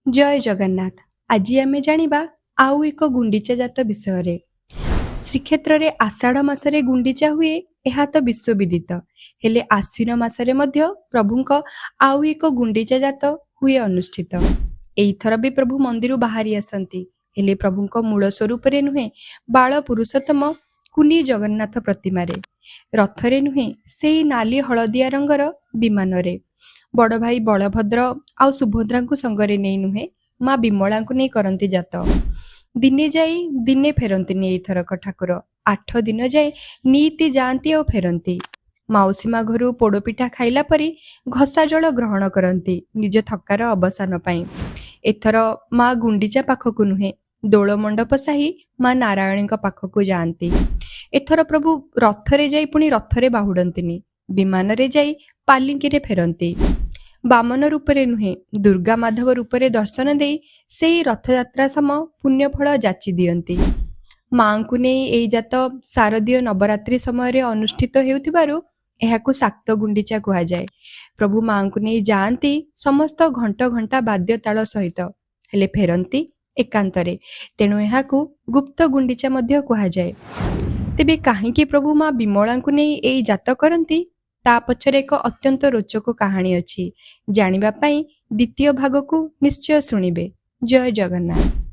जय जगन्नाथ। आज आमे जानिबा आउ एक गुंडीचा जात विषय। श्रीक्षेत्र रे आषाढ़ मासरे गुंडीचा हुए एहा तो विश्वविदित। हेले आश्विन मासरे मध्य प्रभुंक आउ एक गुंडीचा जात हुए अनुष्ठित। एइथर भी प्रभु मंदिर बाहरी आसंती। हेले प्रभुंक मूल स्वरूप रे नुहे बाल पुरुषोत्तम कुनी जगन्नाथ प्रतिमा रे रथरे नुहे सेई नाली हलदिया रंगर विमान रे बड़ भाई बलभद्र आउ सुभद्रा को संगरे नहीं नुहे माँ विमला को नहीं करती जात। दिने जाई दिने फेरती एथरक ठाकुर 8 दिन जाए नीति जाती और फेरती। माउसी माँ घर पोड़पिठा खाइला परी घसा जल ग्रहण करती निज थकार अवसान पाई। एथर माँ गुंडीचा पाखक नुहे दोल मंडप साही माँ नारायणी पाखक जाती। एथर प्रभु रथरे जाई पुणी रथरे बाहुड़ती विमान रे जाई पालिंकी रे फेरती। बामन रूपरे नुहे दुर्गा माधव रूपरे दर्शन दे से रथयात्रा सम पुण्यफल जाची दियंती। माँ को नहीं एई जात शारदीय नवरात्रि समय अनुष्ठित हेउथिबारु एहाकु शाक्त गुंडीचा कुहा जाए। प्रभु माँ को नहीं जाती समस्त घंट घंटा बाद्य ताल सहित हेले फेरती एकांतरे, तेणु एहाकु गुप्त गुंडीचा मध्य कुहा जाए। तेबे काहींकि प्रभु माँ विमला को नहीं एई जात करती ता पछरे एक अत्यंत रोचक कहानी अछि। जानिबा पई द्वितीय भाग को निश्चय सुनिबे। जय जगन्नाथ।